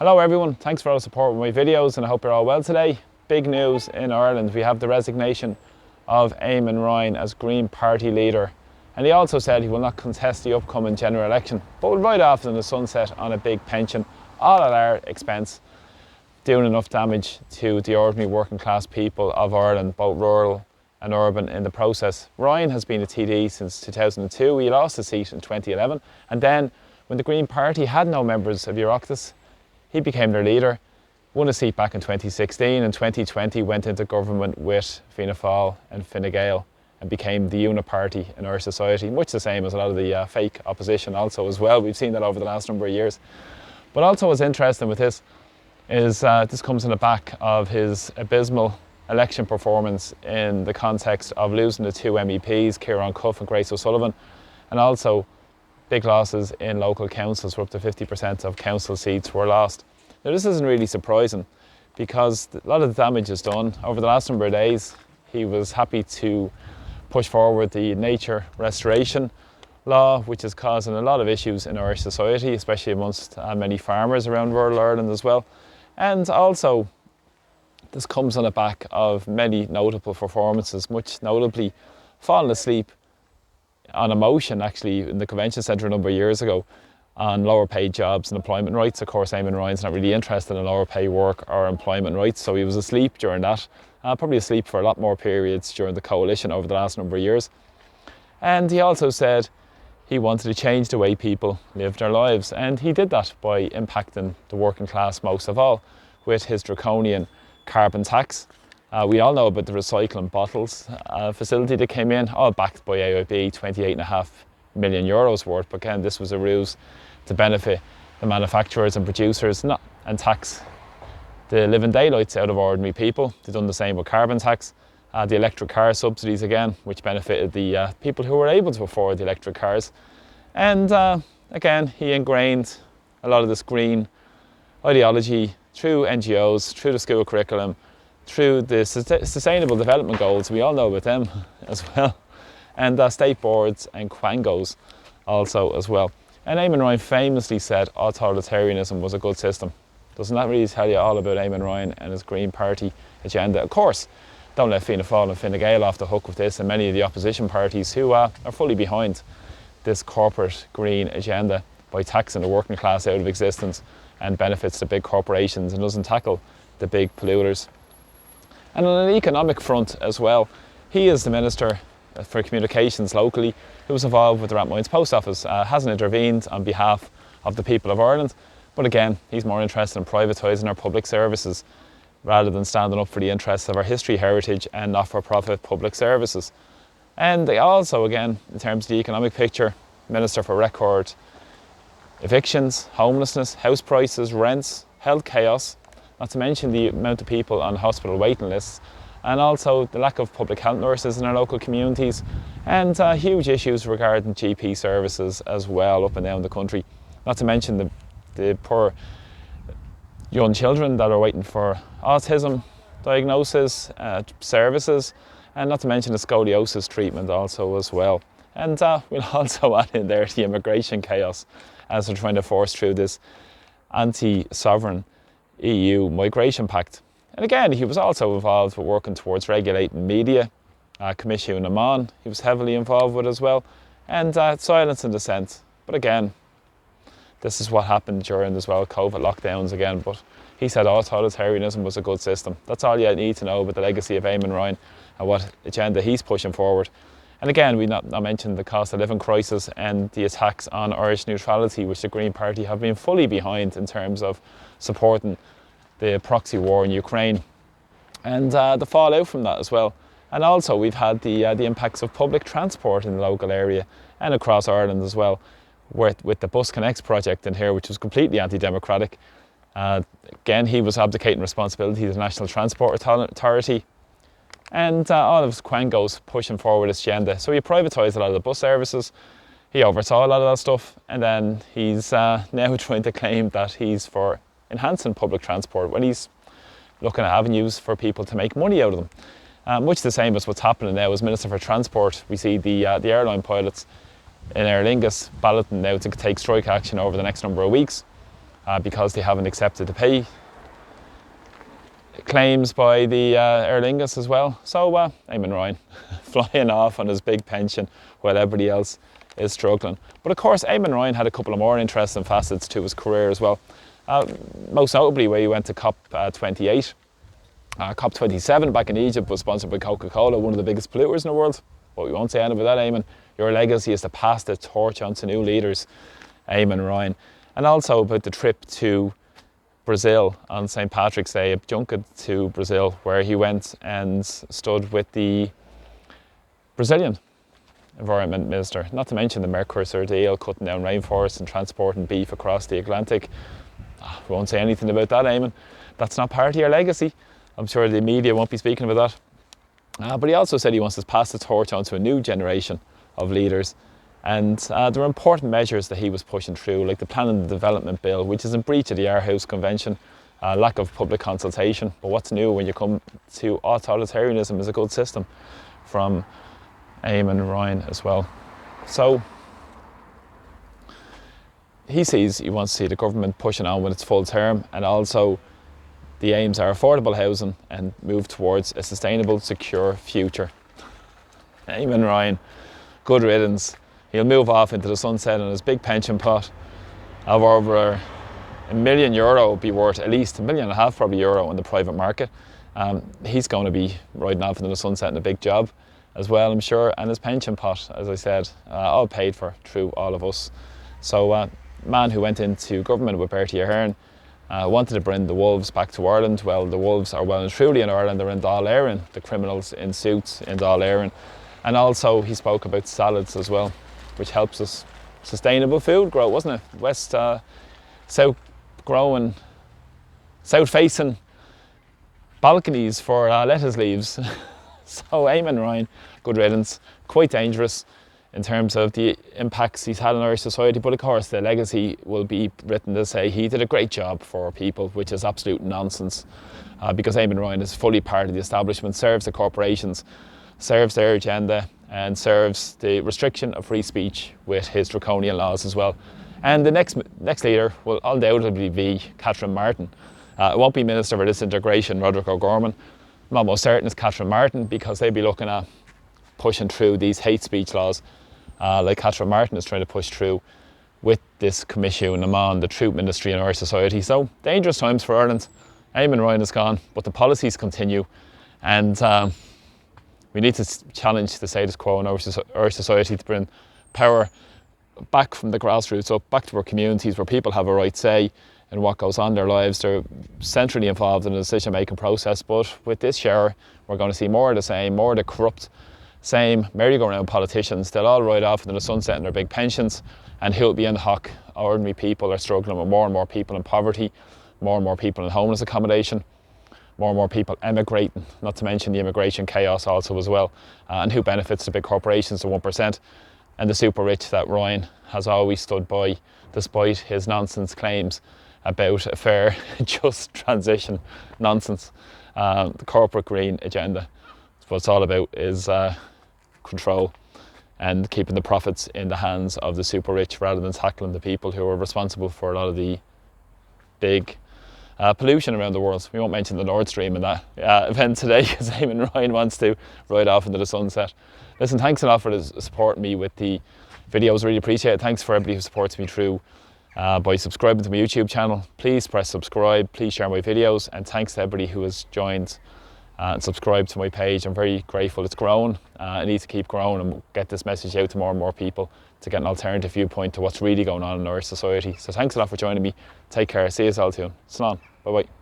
Hello everyone, thanks for all the support with my videos and I hope you're all well today. Big news in Ireland, we have the resignation of Eamon Ryan as Green Party leader, and he also said he will not contest the upcoming general election but will ride off in the sunset on a big pension, all at our expense, doing enough damage to the ordinary working class people of Ireland, both rural and urban in the process. Ryan has been a TD since 2002, he lost his seat in 2011, and then when the Green Party had no members of Oireachtas, he became their leader, won a seat back in 2016, and 2020 went into government with Fianna Fáil and Fine Gael and became the uniparty in our society, much the same as a lot of the fake opposition also as well. We've seen that over the last number of years. But also what's interesting with this is this comes in the back of his abysmal election performance in the context of losing the two MEPs, Kieran Cuff and Grace O'Sullivan, and also big losses in local councils where up to 50% of council seats were lost. Now this isn't really surprising because a lot of the damage is done. Over the last number of days he was happy to push forward the nature restoration law, which is causing a lot of issues in Irish society, especially amongst many farmers around rural Ireland as well. And also this comes on the back of many notable performances, much notably falling asleep on a motion actually in the convention centre a number of years ago on lower paid jobs and employment rights. Of course, Eamon Ryan's not really interested in lower pay work or employment rights, so he was asleep during that, probably asleep for a lot more periods during the coalition over the last number of years. And he also said he wanted to change the way people live their lives, and he did that by impacting the working class most of all with his draconian carbon tax. We all know about the recycling bottles facility that came in, all backed by AIB, 28.5 million euros worth. But again, this was a ruse to benefit the manufacturers and producers and tax the living daylights out of ordinary people. They've done the same with carbon tax. The electric car subsidies again, which benefited the people who were able to afford the electric cars. And again, he ingrained a lot of this green ideology through NGOs, through the school curriculum, through the Sustainable Development Goals, we all know about them as well, and state boards and quangos also as well. And Eamon Ryan famously said authoritarianism was a good system. Doesn't that really tell you all about Eamon Ryan and his Green Party agenda? Of course, don't let Fianna Fáil and Fine Gael off the hook with this, and many of the opposition parties who are fully behind this corporate green agenda by taxing the working class out of existence and benefits the big corporations and doesn't tackle the big polluters. And on an economic front as well, he is the Minister for Communications locally who was involved with the Rathmines Post Office, hasn't intervened on behalf of the people of Ireland, but again, he's more interested in privatising our public services rather than standing up for the interests of our history, heritage and not-for-profit public services. And they also, again, in terms of the economic picture, Minister for record evictions, homelessness, house prices, rents, health chaos, not to mention the amount of people on hospital waiting lists, and also the lack of public health nurses in our local communities, and huge issues regarding GP services as well up and down the country. Not to mention the poor young children that are waiting for autism diagnosis, services, and not to mention the scoliosis treatment also as well. And we'll also add in there the immigration chaos as they're trying to force through this anti-sovereign EU migration pact. And again, he was also involved with working towards regulating media, Commission Eamon, he was heavily involved with as well, and silence and dissent. But again, this is what happened during as well COVID lockdowns again, but he said authoritarianism was a good system. That's all you need to know about the legacy of Eamon Ryan and what agenda he's pushing forward. And again, we not mentioned the cost of living crisis and the attacks on Irish neutrality, which the Green Party have been fully behind in terms of supporting the proxy war in Ukraine and the fallout from that as well. And also we've had the impacts of public transport in the local area and across Ireland as well, with the Bus Connects project in here, which was completely anti-democratic. Again, he was abdicating responsibility to the National Transport Authority, and all of his quangos pushing forward his agenda. So he privatised a lot of the bus services, he oversaw a lot of that stuff, and then he's now trying to claim that he's for enhancing public transport when he's looking at avenues for people to make money out of them. Much the same as what's happening now as Minister for Transport. We see the airline pilots in Aer Lingus balloting now to take strike action over the next number of weeks. because they haven't accepted to pay claims by the Aer Lingus as well. So Eamon Ryan flying off on his big pension while everybody else is struggling. But of course, Eamon Ryan had a couple of more interesting facets to his career as well. Most notably, where he went to COP28. COP27 back in Egypt was sponsored by Coca-Cola, one of the biggest polluters in the world. But we won't say anything about that, Eamon. Your legacy is to pass the torch on to new leaders, Eamon Ryan. And also about the trip to Brazil on St. Patrick's Day, a junket to Brazil, where he went and stood with the Brazilian Environment Minister, not to mention the Mercosur deal, cutting down rainforests and transporting beef across the Atlantic. We won't say anything about that, Eamon. That's not part of your legacy. I'm sure the media won't be speaking about that. But he also said he wants to pass the torch on to a new generation of leaders. And there were important measures that he was pushing through, like the Planning and Development Bill, which is in breach of the Aarhus Convention, lack of public consultation. But what's new when you come to authoritarianism is a good system, from Eamon Ryan as well. So he wants to see the government pushing on with its full term, and also the aims are affordable housing and move towards a sustainable, secure future. Eamon Ryan, good riddance. He'll move off into the sunset on his big pension pot of over €1 million, be worth at least €1.5 million probably euro in the private market. He's going to be riding off into the sunset in a big job as well, I'm sure, and his pension pot, as I said, all paid for through all of us. So man who went into government with Bertie Ahern, wanted to bring the wolves back to Ireland. Well, the wolves are well and truly in Ireland. They're in Dáil Éireann, the criminals in suits in Dáil Éireann. And also he spoke about salads as well, which helps us sustainable food grow, wasn't it? South facing balconies for lettuce leaves. So Eamon Ryan, good riddance, quite dangerous in terms of the impacts he's had on Irish society, but of course the legacy will be written to say he did a great job for people, which is absolute nonsense, because Eamon Ryan is fully part of the establishment, serves the corporations, serves their agenda, and serves the restriction of free speech with his draconian laws as well. And the next leader will undoubtedly be Catherine Martin. It won't be Minister for Disintegration, Roderick O'Gorman. I'm almost certain it's Catherine Martin, because they'll be looking at pushing through these hate speech laws, like Catherine Martin is trying to push through with this commission on the Truth Ministry in Irish society. So dangerous times for Ireland. Eamon Ryan is gone, but the policies continue, and we need to challenge the status quo in Irish society to bring power back from the grassroots up, back to our communities where people have a right say in what goes on in their lives. They're centrally involved in the decision-making process, but with this shower, we're going to see more of the same, more of the corrupt, same merry-go-round politicians. They'll all ride off into the sunset in their big pensions, and who'll be in the hock? Ordinary people are struggling, with more and more people in poverty, more and more people in homeless accommodation, more and more people emigrating, not to mention the immigration chaos also as well. And who benefits? The big corporations, the 1%, and the super rich that Ryan has always stood by, despite his nonsense claims about a fair, just transition nonsense. The corporate green agenda. What it's all about is control and keeping the profits in the hands of the super rich, rather than tackling the people who are responsible for a lot of the big pollution around the world. We won't mention the Nord Stream in that event today, because Eamon Ryan wants to ride off into the sunset. Listen, thanks a lot for supporting me with the videos. Really appreciate it. Thanks for everybody who supports me through by subscribing to my YouTube channel. Please press subscribe, please share my videos, and thanks to everybody who has joined and subscribed to my page. I'm very grateful. It's grown. I need to keep growing and get this message out to more and more people to get an alternative viewpoint to what's really going on in our society. So thanks a lot for joining me. Take care. See you all soon. Slán. Bye bye.